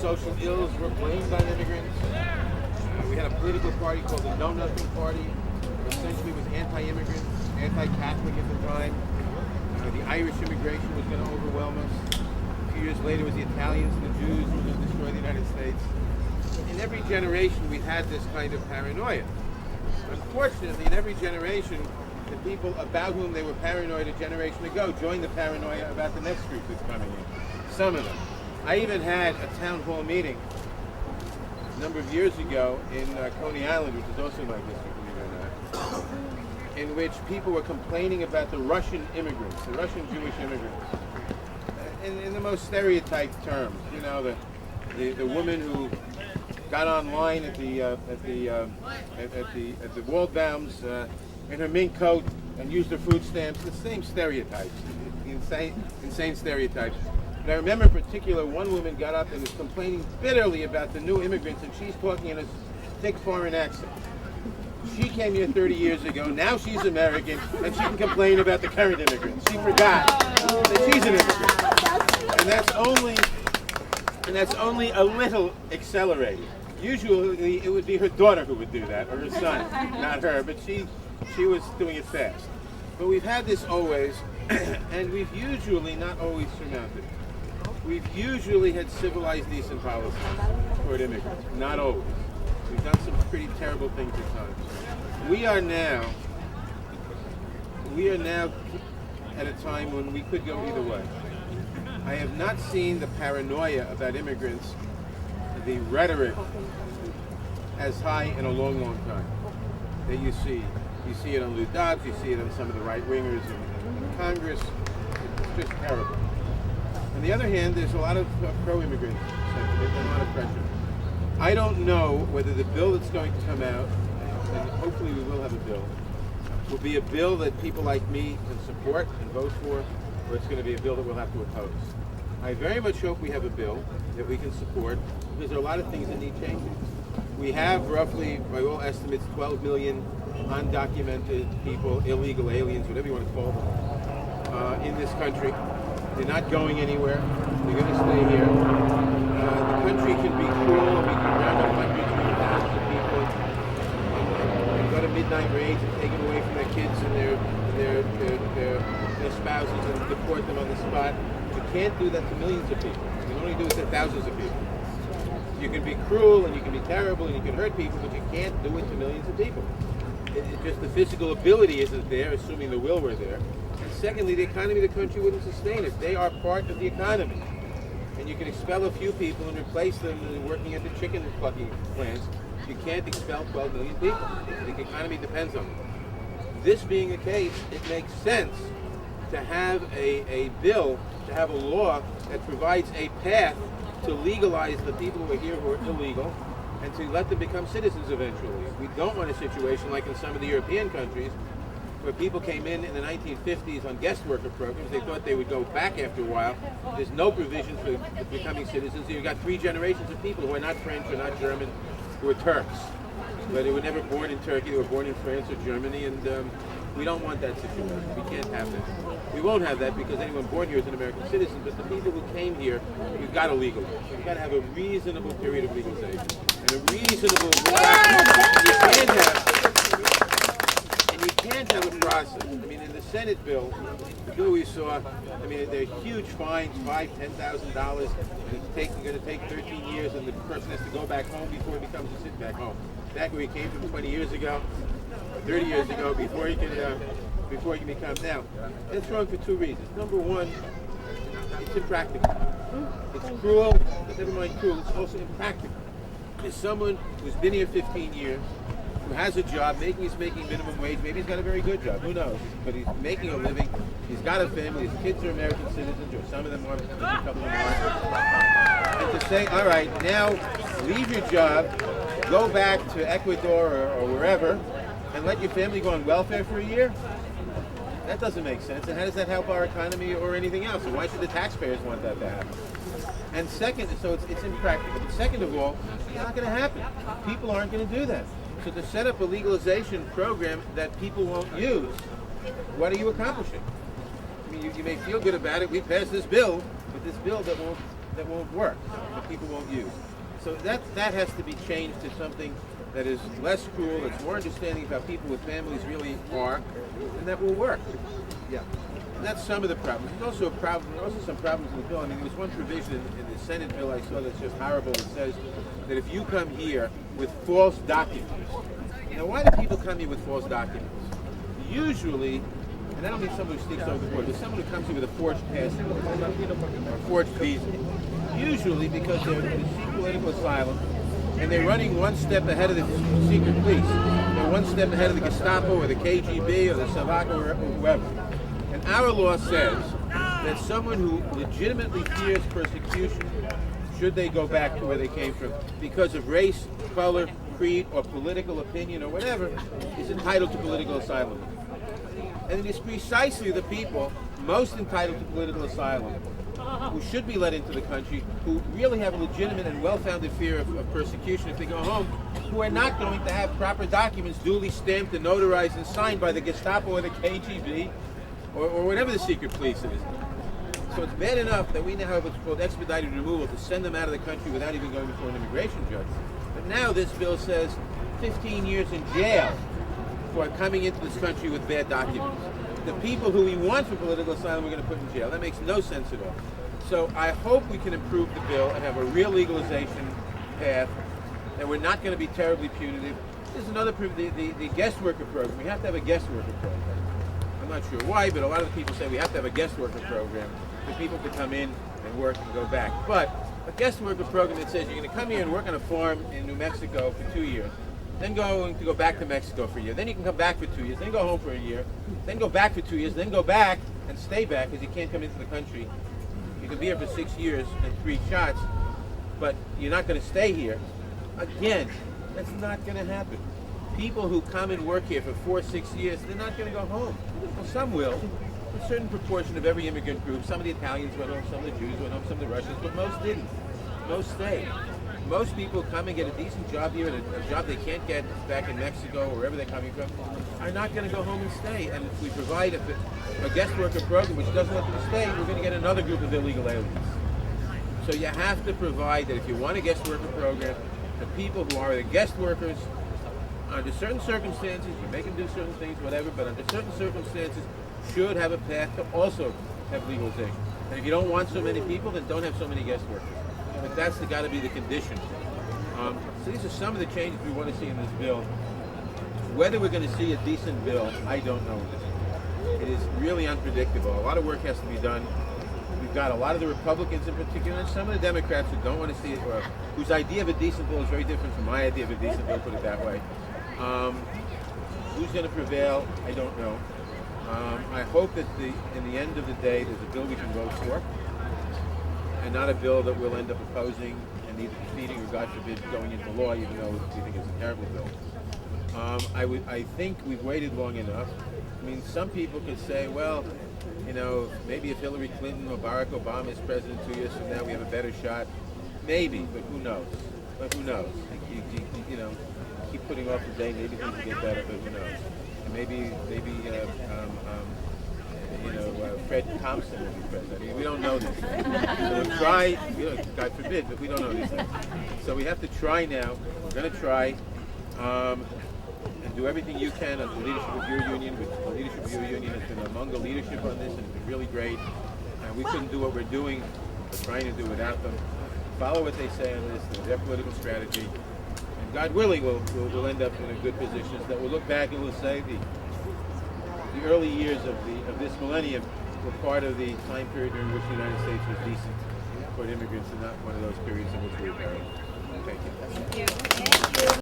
social ills were blamed on immigrants. We had a political party called the Know Nothing Party, which essentially was anti-immigrant, anti-Catholic at the time. The Irish immigration was going to overwhelm us. A few years later, it was the Italians and the Jews who were going to destroy the United States. In every generation, we've had this kind of paranoia. Unfortunately, in every generation, the people about whom they were paranoid a generation ago joined the paranoia about the next group that's coming in. Some of them. I even had a town hall meeting a number of years ago in Coney Island, which is also my district, believe it or not, in which people were complaining about the Russian immigrants, the Russian Jewish immigrants, in the most stereotyped terms. You know, the woman who got online at the Waldbaum's in her mink coat and used her food stamps. The same stereotypes, insane stereotypes. But I remember in particular, one woman got up and was complaining bitterly about the new immigrants, and she's talking in a thick foreign accent. She came here 30 years ago. Now she's American, and she can complain about the current immigrants. She forgot that she's an immigrant, and that's only a little accelerated. Usually, it would be her daughter who would do that, or her son, not her. But she was doing it fast. But we've had this always, and we've usually not always surmounted it. We've usually had civilized, decent policies toward immigrants. Not always. We've done some pretty terrible things at times. We are now at a time when we could go either way. I have not seen the paranoia about immigrants, the rhetoric, as high in a long, long time that you see. You see it on Lou Dobbs, you see it on some of the right-wingers in Congress. It's just terrible. On the other hand, there's a lot of pro-immigrant sentiment and a lot of pressure. I don't know whether the bill that's going to come out, and hopefully we will have a bill, will be a bill that people like me can support and vote for, or it's going to be a bill that we'll have to oppose. I very much hope we have a bill that we can support, because there are a lot of things that need changing. We have roughly, by all estimates, 12 million undocumented people, illegal aliens, whatever you want to call them, in this country. They're not going anywhere. They're going to stay here. The country can be cruel. We can round up hundreds of thousands of people and go to midnight raids and take them away from their kids and their spouses and deport them on the spot. You can't do that to millions of people. You can only do it to thousands of people. You can be cruel and you can be terrible and you can hurt people, but you can't do it to millions of people. It's just the physical ability isn't there, assuming the will were there. And secondly, the economy of the country wouldn't sustain it. They are part of the economy. And you can expel a few people and replace them working at the chicken plucking plants. You can't expel 12 million people. The economy depends on them. This being the case, it makes sense to have a bill, to have a law that provides a path to legalize the people who are here who are illegal and to let them become citizens eventually. We don't want a situation like in some of the European countries where people came in the 1950s on guest worker programs. They thought they would go back after a while. There's no provision for becoming citizens. You've got 3 generations of people who are not French or not German, who are Turks. But they were never born in Turkey, they were born in France or Germany, and we don't want that situation. We can't have that. We won't have that because anyone born here is an American citizen, but the people who came here, we've got to legalize. We've got to have a reasonable period of legalization. And a reasonable you can't have a process. I mean, in the Senate bill, the bill we saw, I mean, they're huge fines, $5,000, $10,000, and it's going to take 13 years, and the person has to go back home before he becomes a sit back home. Back where he came from 20 years ago, 30 years ago, before he can become now. That's wrong for 2 reasons. Number one, it's impractical. It's cruel, but never mind cruel, it's also impractical. There's someone who's been here 15 years, who has a job, he's making minimum wage, maybe he's got a very good job, who knows? But he's making a living, he's got a family, his kids are American citizens, or some of them are, a couple of them aren't. And to say, all right, now leave your job, go back to Ecuador or wherever, and let your family go on welfare for a year? That doesn't make sense. And how does that help our economy or anything else? And why should the taxpayers want that to happen? And second, so it's impractical. But second of all, it's not going to happen. People aren't going to do that. So to set up a legalization program that people won't use, what are you accomplishing? I mean, you may feel good about it. We passed this bill, but this bill that won't that won't work, that people won't use. So that has to be changed to something that is less cruel, that's more understanding of how people with families really are, and that will work. Yeah. And that's some of the problems. There's also a problem. There are also some problems in the bill. I mean, there was one provision in the Senate bill I saw that's just horrible. It says that if you come here with false documents. Now, why do people come here with false documents? Usually, and I don't mean someone who sneaks over the border, but someone who comes here with a forged passport or a forged visa. Usually because they're seeking political asylum and they're running one step ahead of the secret police. They're one step ahead of the Gestapo or the KGB or the Savak or whoever. And our law says that someone who legitimately fears persecution, should they go back to where they came from, because of race, color, creed, or political opinion or whatever, is entitled to political asylum. And it is precisely the people most entitled to political asylum who should be let into the country, who really have a legitimate and well-founded fear of persecution if they go home, who are not going to have proper documents duly stamped and notarized and signed by the Gestapo or the KGB or whatever the secret police is. So it's bad enough that we now have what's called expedited removal to send them out of the country without even going before an immigration judge. But now this bill says 15 years in jail for coming into this country with bad documents. The people who we want for political asylum we're going to put in jail. That makes no sense at all. So I hope we can improve the bill and have a real legalization path, and we're not going to be terribly punitive. There's another, the guest worker program. We have to have a guest worker program. I'm not sure why, but a lot of the people say we have to have a guest worker program for people to come in and work and go back. But a guest worker program that says you're going to come here and work on a farm in New Mexico for 2 years, then go back to Mexico for a year, then you can come back for 2 years, then go home for a year, then go back for 2 years, then go back and stay back because you can't come into the country. You can be here for 6 years and 3 shots, but you're not going to stay here. Again, that's not going to happen. People who come and work here for 4 or 6 years, they're not going to go home. Well, some will. A certain proportion of every immigrant group. Some of the Italians went home, some of the Jews went home, some of the Russians, but most didn't. Most stayed. Most people come and get a decent job here, and a job they can't get back in Mexico or wherever they're coming from, are not going to go home and stay. And if we provide a guest worker program which doesn't let them stay, we're going to get another group of illegal aliens. So you have to provide that if you want a guest worker program, the people who are the guest workers, under certain circumstances, you make them do certain things, whatever, but under certain circumstances, should have a path to also have legalization. And if you don't want so many people, then don't have so many guest workers. But that's got to be the condition. So these are some of the changes we want to see in this bill. Whether we're going to see a decent bill, I don't know. It is really unpredictable. A lot of work has to be done. We've got a lot of the Republicans in particular, and some of the Democrats who don't want to see it, or whose idea of a decent bill is very different from my idea of a decent bill, put it that way. Who's going to prevail? I don't know. I hope that in the end of the day, there's a bill we can vote for, and not a bill that we'll end up opposing and either defeating or, God forbid, going into law, even though we think it's a terrible bill. I think we've waited long enough. I mean, some people could say, well, you know, maybe if Hillary Clinton or Barack Obama is president 2 years from now, we have a better shot. Maybe, but who knows? You know, keep putting off the day, maybe things will get better, but who knows? And maybe Fred Thompson will be president. I mean, we don't know this. So we'll try, God forbid, but we don't know these things. So we have to try now. We're going to try and do everything you can under the leadership of your union, which the leadership of your union has been among the leadership on this and it's been really great. And we couldn't do what we're doing, we're trying to do without them. Follow what they say on this, their political strategy. And God willing, we'll end up in a good position that we'll look back and we'll say the early years of this millennium were part of the time period during which the United States was decent for immigrants and not one of those periods in which we were buried. Thank you. Thank you.